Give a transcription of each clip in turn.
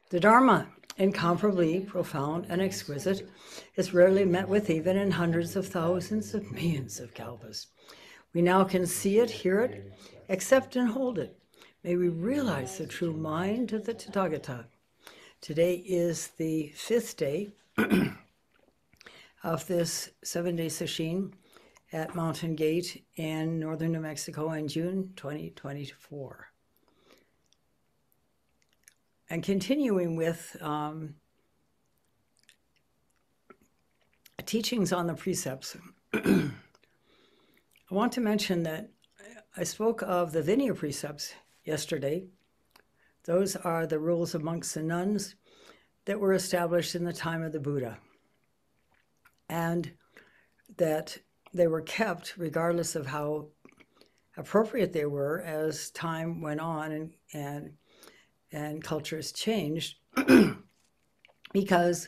The Dharma, incomparably profound and exquisite, is rarely met with even in hundreds of thousands of millions of kalpas. We now can see it, hear it, accept and hold it. May we realize the true mind of the Tathagata. Today is the 5th day of this 7-day sesshin at Mountain Gate in northern New Mexico in June 2024. And continuing with teachings on the precepts, I want to mention that I spoke of the Vinaya precepts yesterday. Those are the rules of monks and nuns that were established in the time of the Buddha, and that they were kept regardless of how appropriate they were as time went on and cultures changed, because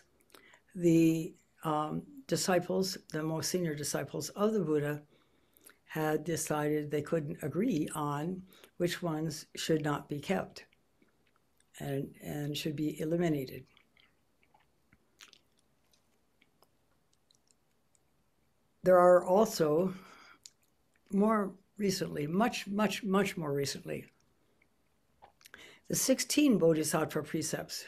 the disciples, the most senior disciples of the Buddha, had decided they couldn't agree on which ones should not be kept and should be eliminated. There are also, more recently, much more recently, the 16 Bodhisattva precepts,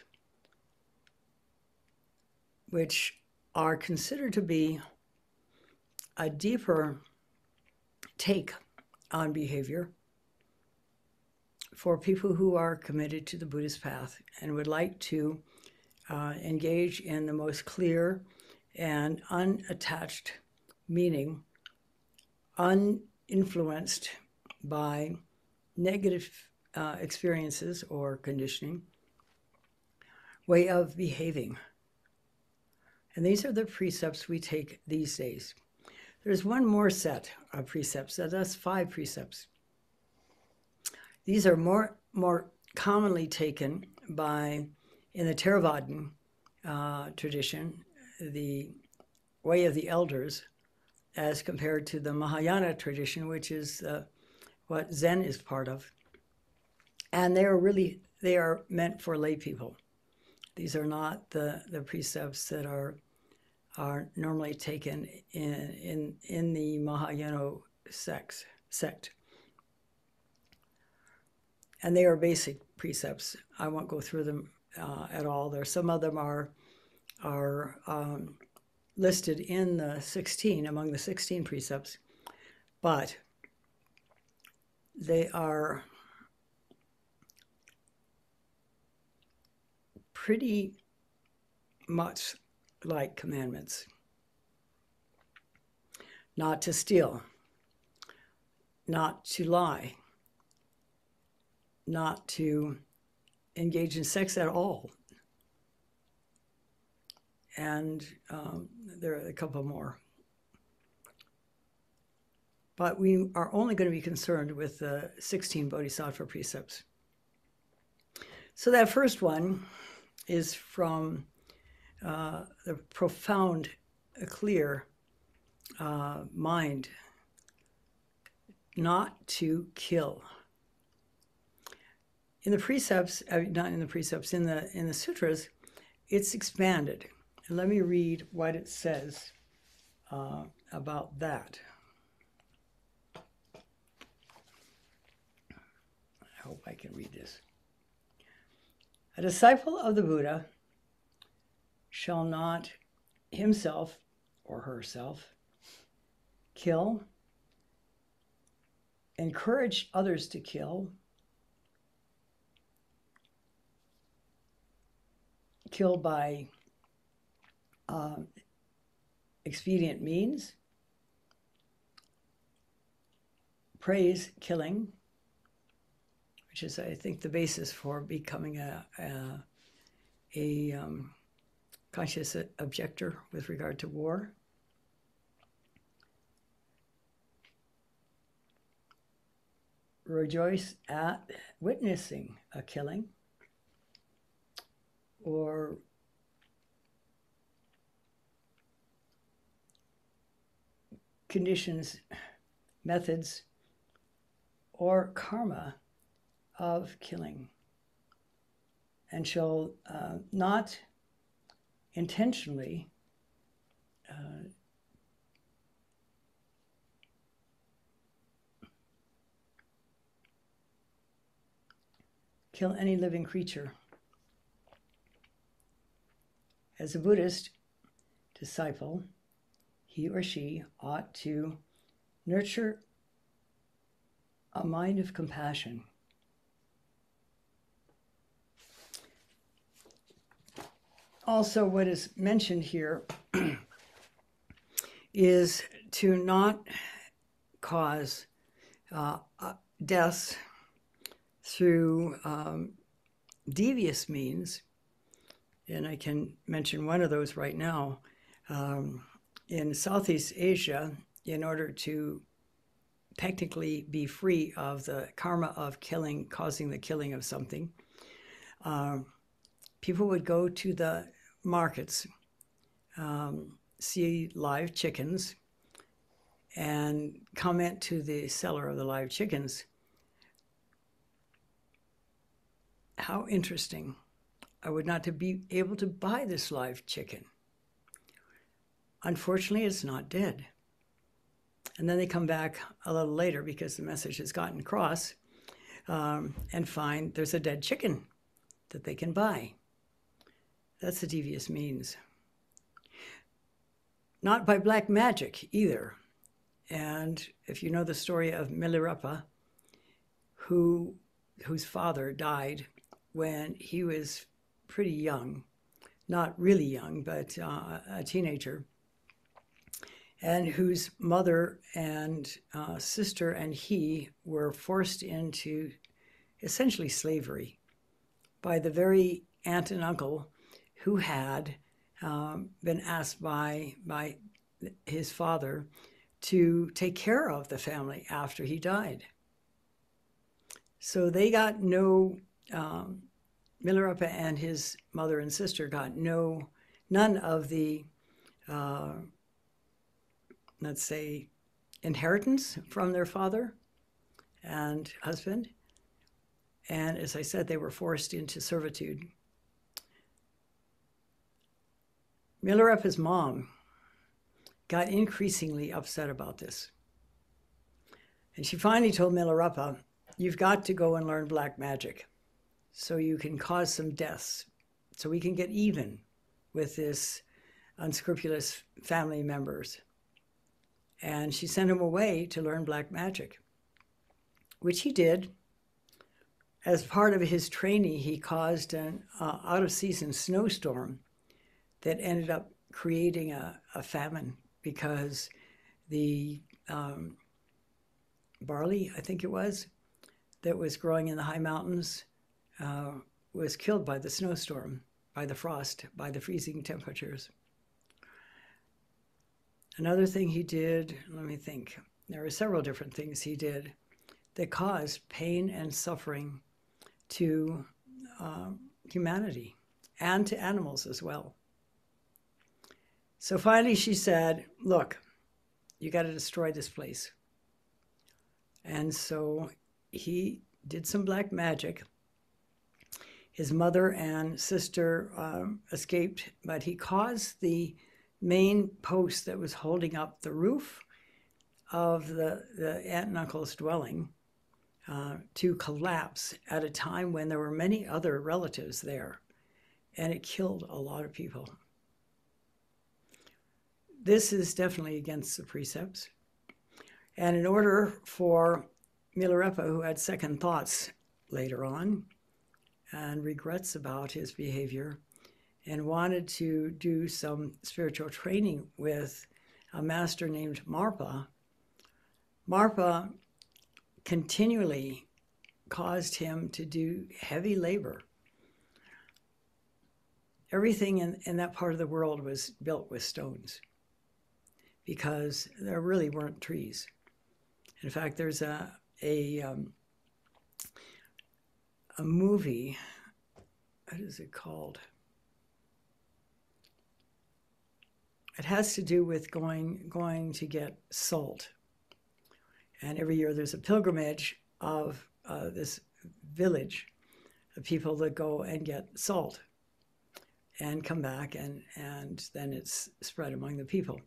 which are considered to be a deeper take on behavior for people who are committed to the Buddhist path and would like to engage in the most clear and unattached meaning, uninfluenced by negative experiences or conditioning, way of behaving. And these are the precepts we take these days. There's one more set of precepts, so that's 5 precepts. These are more commonly taken by, in the Theravadan tradition, the way of the elders, as compared to the Mahayana tradition, which is what Zen is part of. And they are meant for lay people. These are not the precepts that are normally taken in the Mahayana sect. And they are basic precepts. I won't go through them at all. Some of them are listed in the 16, among the 16 precepts, but they are pretty much like commandments. Not to steal, not to lie, not to engage in sex at all. And there are a couple more. But we are only going to be concerned with the 16 Bodhisattva precepts. So that first one is from the profound, clear mind, not to kill. In the precepts, not in the precepts, in the sutras, it's expanded. And let me read what it says about that. I hope I can read this. A disciple of the Buddha shall not himself or herself kill, encourage others to kill by expedient means, praise killing, which is, I think, the basis for becoming a conscious objector with regard to war. Rejoice at witnessing a killing, or conditions, methods, or karma of killing. and shall not intentionally kill any living creature. As a Buddhist disciple, he or she ought to nurture a mind of compassion. Also, what is mentioned here is to not cause deaths through devious means, and I can mention one of those right now. In Southeast Asia, in order to technically be free of the karma of killing, causing the killing of something, people would go to the markets, see live chickens, and comment to the seller of the live chickens, "How interesting. I would not to be able to buy this live chicken. Unfortunately, it's not dead." And then they come back a little later because the message has gotten across, and find there's a dead chicken that they can buy. That's a devious means. Not by black magic either. And if you know the story of Mitra-roshi, whose father died when he was pretty young, not really young, but a teenager, and whose mother and sister and he were forced into essentially slavery by the very aunt and uncle who had been asked by his father to take care of the family after he died. So they got no, Mitra-roshi and his mother and sister got none of the, let's say, inheritance from their father and husband. And as I said, they were forced into servitude. Mitra-roshi's mom got increasingly upset about this. And she finally told Mitra-roshi, "You've got to go and learn black magic so you can cause some deaths, so we can get even with this unscrupulous family members." And she sent him away to learn black magic, which he did. As part of his training, he caused an out-of-season snowstorm that ended up creating a famine because the barley, I think it was, that was growing in the high mountains was killed by the snowstorm, by the frost, by the freezing temperatures. Another thing he did, let me think, there were several different things he did that caused pain and suffering to humanity and to animals as well. So finally she said, "Look, you got to destroy this place." And so he did some black magic. His mother and sister escaped, but he caused the main post that was holding up the roof of the aunt and uncle's dwelling to collapse at a time when there were many other relatives there, and it killed a lot of people. This is definitely against the precepts. And in order for Mitra-roshi, who had second thoughts later on and regrets about his behavior and wanted to do some spiritual training with a master named Marpa, Marpa continually caused him to do heavy labor. Everything in that part of the world was built with stones because there really weren't trees. In fact, there's a movie, what is it called? It has to do with going to get salt. And every year there's a pilgrimage of this village the people that go and get salt and come back, and then it's spread among the people.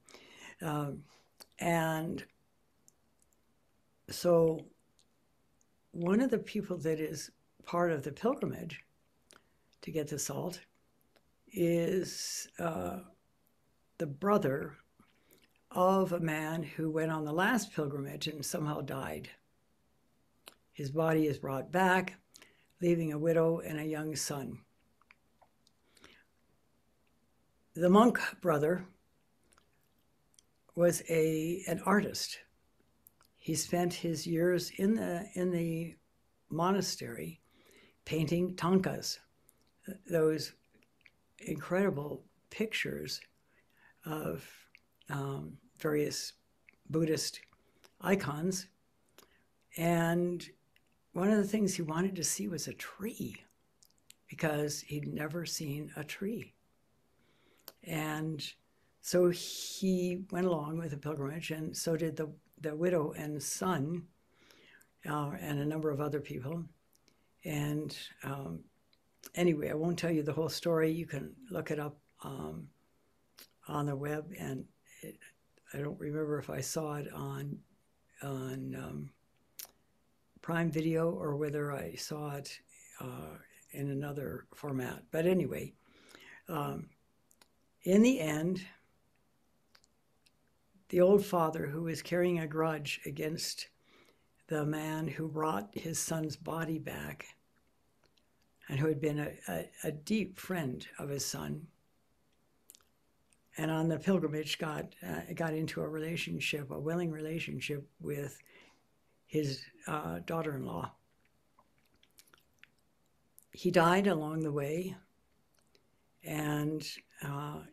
And so one of the people that is part of the pilgrimage to get the salt is the brother of a man who went on the last pilgrimage and somehow died. His body is brought back, leaving a widow and a young son. The monk brother was an artist. He spent his years in the monastery painting tankas, those incredible pictures of various Buddhist icons. And one of the things he wanted to see was a tree, because he'd never seen a tree. And so he went along with the pilgrimage, and so did the widow and son, and a number of other people. And anyway, I won't tell you the whole story. You can look it up on the web, and I don't remember if I saw it on Prime Video or whether I saw it in another format. But anyway, in the end, the old father, who was carrying a grudge against the man who brought his son's body back and who had been a deep friend of his son, and on the pilgrimage got into a relationship, a willing relationship with his daughter-in-law. He died along the way, and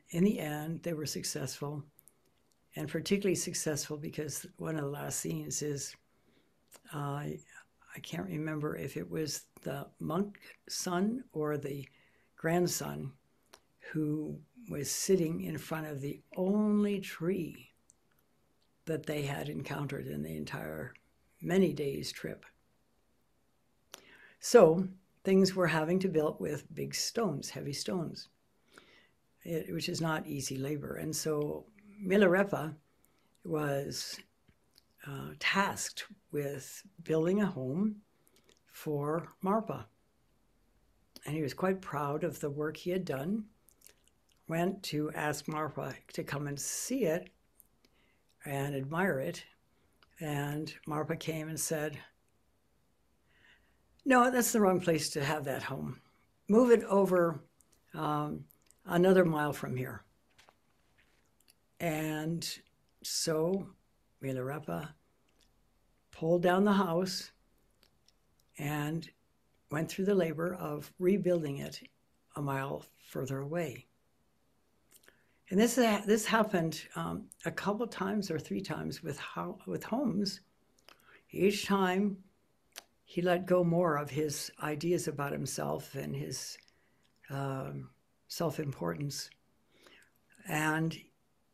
in the end, they were successful, and particularly successful because one of the last scenes is, I can't remember if it was the monk son or the grandson who was sitting in front of the only tree that they had encountered in the entire many days trip. So things were having to build with big stones, heavy stones, which is not easy labor. And so Milarepa was tasked with building a home for Marpa. And he was quite proud of the work he had done, went to ask Marpa to come and see it and admire it. And Marpa came and said, "No, that's the wrong place to have that home. Move it over another mile from here." And so Milarepa pulled down the house and went through the labor of rebuilding it a mile further away. And this happened a couple times or 3 times with homes. Each time he let go more of his ideas about himself and his self-importance. And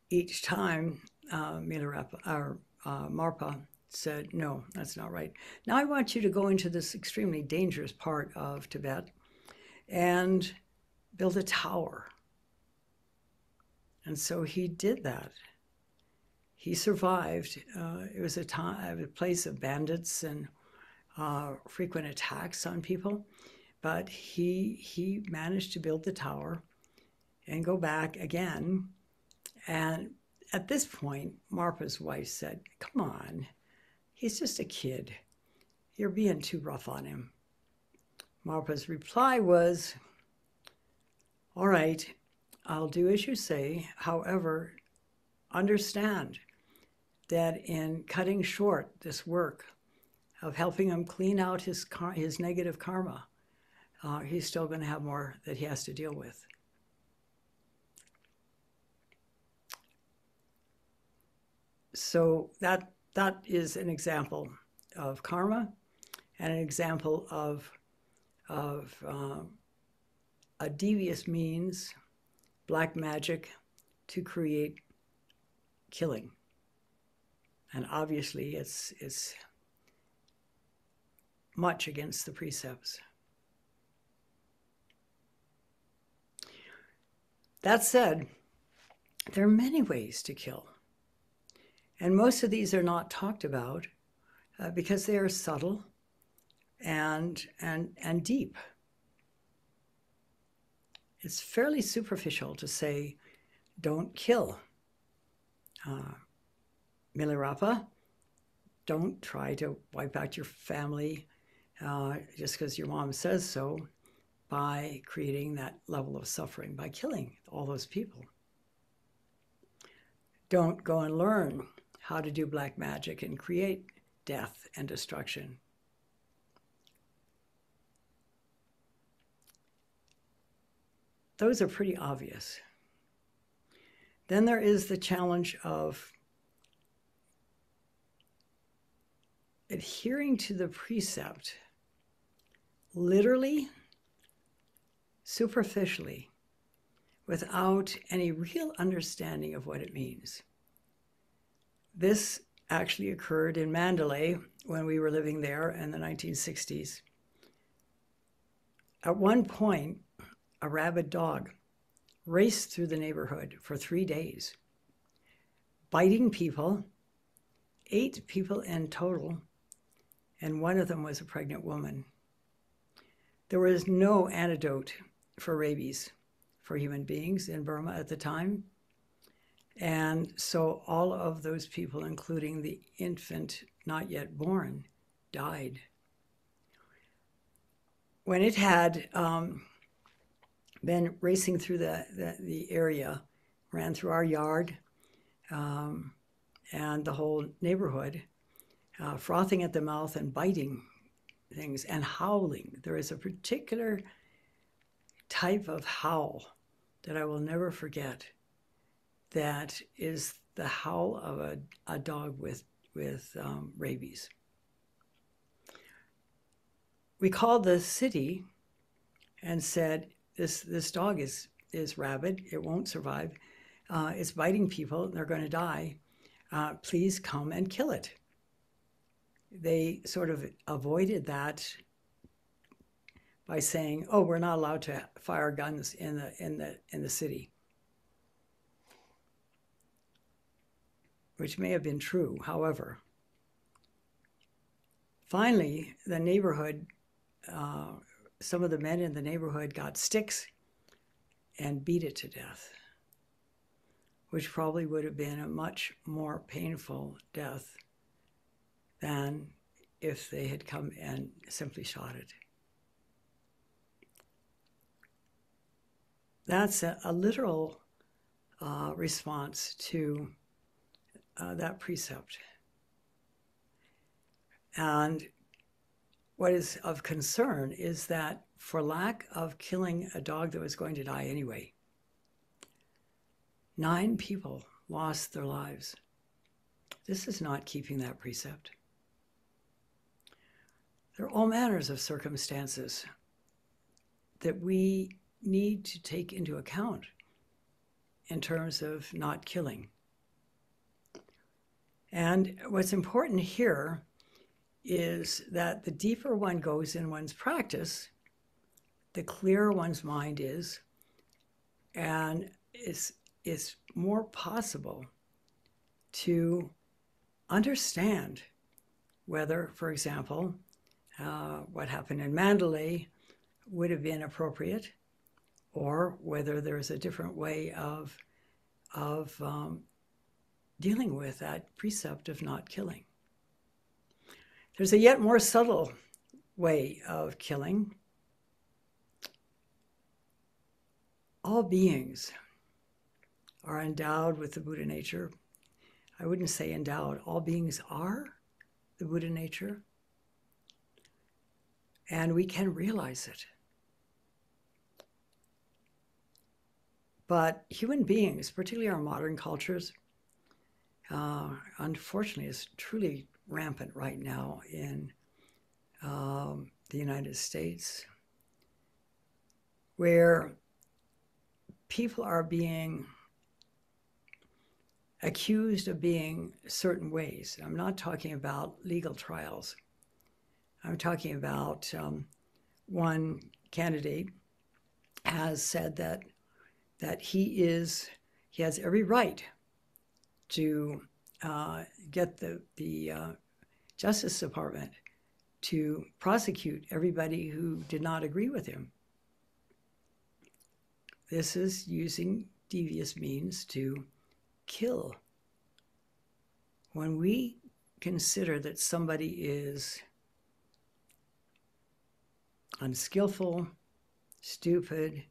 each time Marpa said, "No, that's not right. Now I want you to go into this extremely dangerous part of Tibet and build a tower." And so he did that. He survived. It was a place of bandits and frequent attacks on people, but he managed to build the tower and go back again. And at this point, Marpa's wife said, "Come on, he's just a kid. You're being too rough on him." Marpa's reply was, "All right, I'll do as you say. However, understand that in cutting short this work of helping him clean out his negative karma, he's still going to have more that he has to deal with." So that is an example of karma and an example of a devious means, black magic, to create killing. And obviously it's much against the precepts. That said, there are many ways to kill. And most of these are not talked about because they are subtle and deep. It's fairly superficial to say, don't kill. Milarepa, don't try to wipe out your family just because your mom says so by creating that level of suffering, by killing all those people. Don't go and learn how to do black magic and create death and destruction. Those are pretty obvious. Then there is the challenge of adhering to the precept literally, superficially, without any real understanding of what it means. This actually occurred in Mandalay when we were living there in the 1960s. At one point, a rabid dog raced through the neighborhood for 3 days, biting people, 8 people in total, and one of them was a pregnant woman. There was no antidote for rabies for human beings in Burma at the time. And so all of those people, including the infant not yet born, died. When it had been racing through the area, ran through our yard and the whole neighborhood, frothing at the mouth and biting things and howling. There is a particular type of howl that I will never forget. That is the howl of a dog with rabies. We called the city and said, this dog is rabid. It won't survive. It's biting people. And they're going to die. Please come and kill it. They sort of avoided that by saying, "Oh, we're not allowed to fire guns in the city," which may have been true. However, finally, the neighborhood, some of the men in the neighborhood got sticks and beat it to death, which probably would have been a much more painful death than if they had come and simply shot it. That's a literal response to that precept. And what is of concern is that for lack of killing a dog that was going to die anyway, 9 people lost their lives. This is not keeping that precept. There are all manners of circumstances that we need to take into account in terms of not killing. And what's important here is that the deeper one goes in one's practice, the clearer one's mind is, and it's more possible to understand whether, for example, what happened in Mandalay would have been appropriate, or whether there's a different way of dealing with that precept of not killing. There's a yet more subtle way of killing. All beings are endowed with the Buddha nature. I wouldn't say endowed. All beings are the Buddha nature. And we can realize it. But human beings, particularly our modern cultures, unfortunately, is truly rampant right now in the United States, where people are being accused of being certain ways. I'm not talking about legal trials. I'm talking about one candidate has said that that he has every right to get the Justice Department to prosecute everybody who did not agree with him. This is using devious means to kill. When we consider that somebody is unskillful, stupid,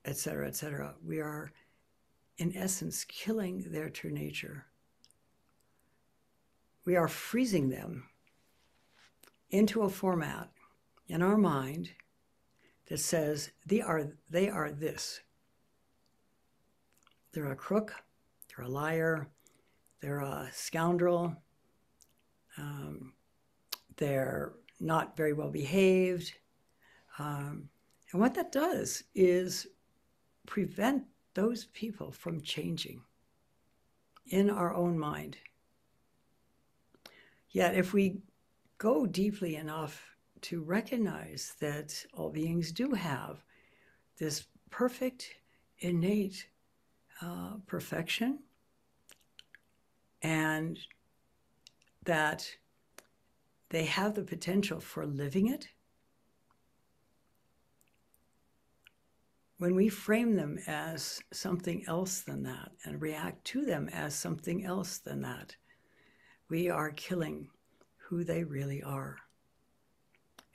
etc., we are, in essence, killing their true nature. We are freezing them into a format in our mind that says they are this. They're a crook, they're a liar, they're a scoundrel, they're not very well behaved. And what that does is prevent those people from changing in our own mind. Yet if we go deeply enough to recognize that all beings do have this perfect, innate perfection, and that they have the potential for living it, when we frame them as something else than that and react to them as something else than that, we are killing who they really are.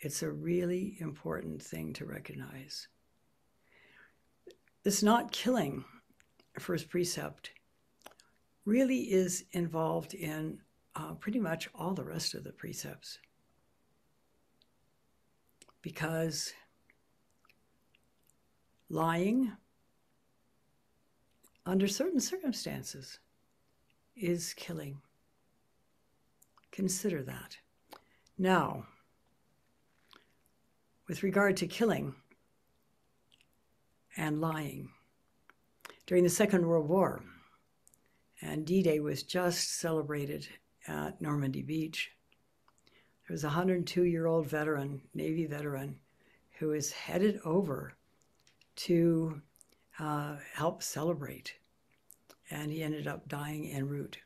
It's a really important thing to recognize. This not killing, first precept, really is involved in pretty much all the rest of the precepts. Because lying, under certain circumstances, is killing. Consider that. Now, with regard to killing and lying, during the Second World War, and D-Day was just celebrated at Normandy Beach, there was a 102-year-old veteran, Navy veteran, who was headed over to help celebrate. And he ended up dying en route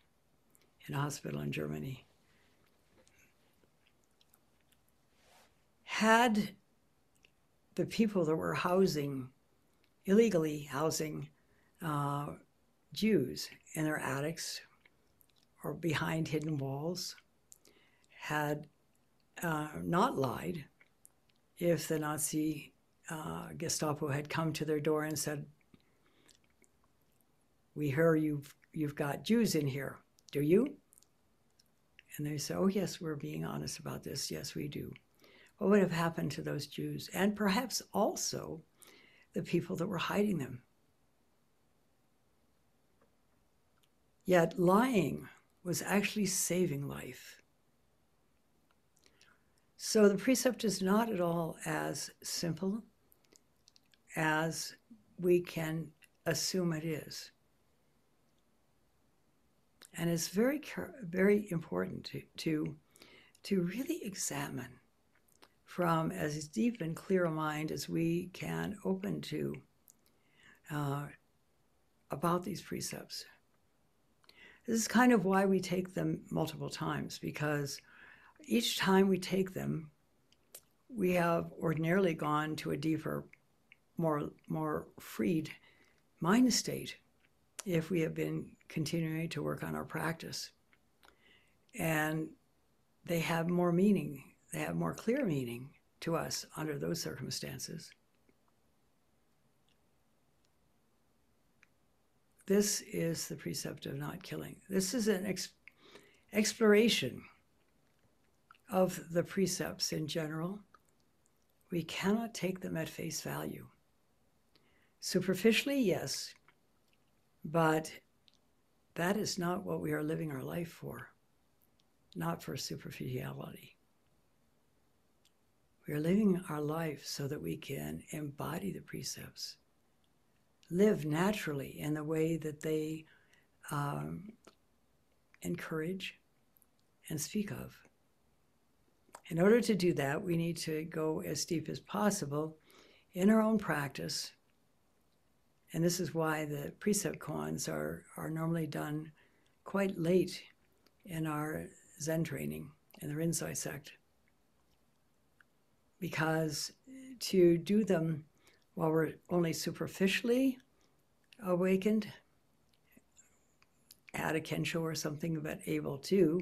in a hospital in Germany. Had the people that were illegally housing Jews in their attics or behind hidden walls, had not lied, if the Nazi Gestapo had come to their door and said, "We hear you've got Jews in here, do you?" And they say, "Oh yes, we're being honest about this. Yes, we do." What would have happened to those Jews, and perhaps also the people that were hiding them? Yet lying was actually saving life. So the precept is not at all as simple as we can assume it is. And it's very, very important to really examine from as deep and clear a mind as we can open to about these precepts. This is kind of why we take them multiple times, because each time we take them, we have ordinarily gone to a deeper, more freed mind state if we have been continuing to work on our practice. And they have more meaning, they have more clear meaning to us under those circumstances. This is the precept of not killing. This is an exploration of the precepts in general. We cannot take them at face value. Superficially, yes, but that is not what we are living our life for, not for superficiality. We are living our life so that we can embody the precepts, live naturally in the way that they encourage and speak of. In order to do that, we need to go as deep as possible in our own practice, and this is why the precept koans are normally done quite late in our Zen training in the Rinzai sect, because to do them while we're only superficially awakened, at a kensho or something, but able to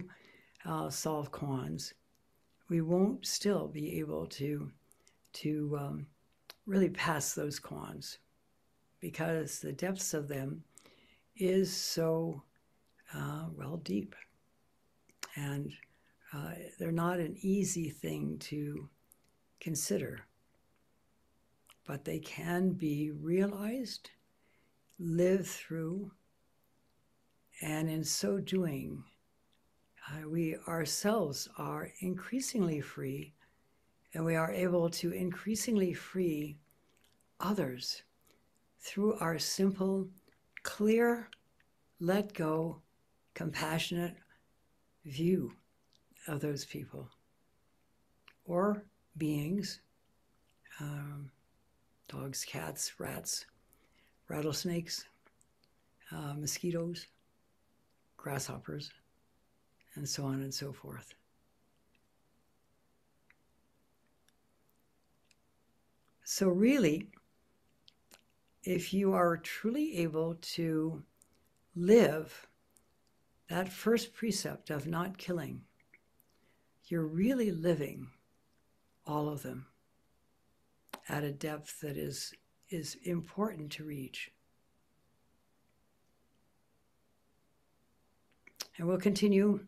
solve koans, we won't still be able to really pass those koans, because the depths of them is so deep, and they're not an easy thing to consider, but they can be realized, lived through, and in so doing, we ourselves are increasingly free, and we are able to increasingly free others through our simple, clear, let go, compassionate view of those people or beings, dogs, cats, rats, rattlesnakes, mosquitoes, grasshoppers, and so on and so forth. So really, if you are truly able to live that first precept of not killing, you're really living all of them at a depth that is important to reach. And we'll continue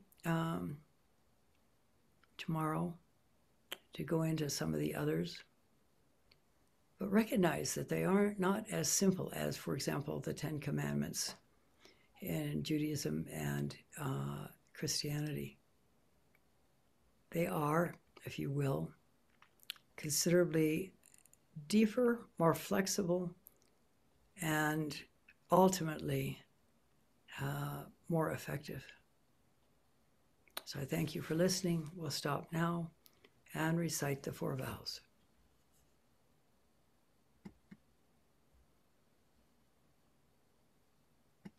tomorrow to go into some of the others. But recognize that they are not as simple as, for example, the Ten Commandments in Judaism and Christianity. They are, if you will, considerably deeper, more flexible, and ultimately more effective. So I thank you for listening. We'll stop now and recite the 4 vows.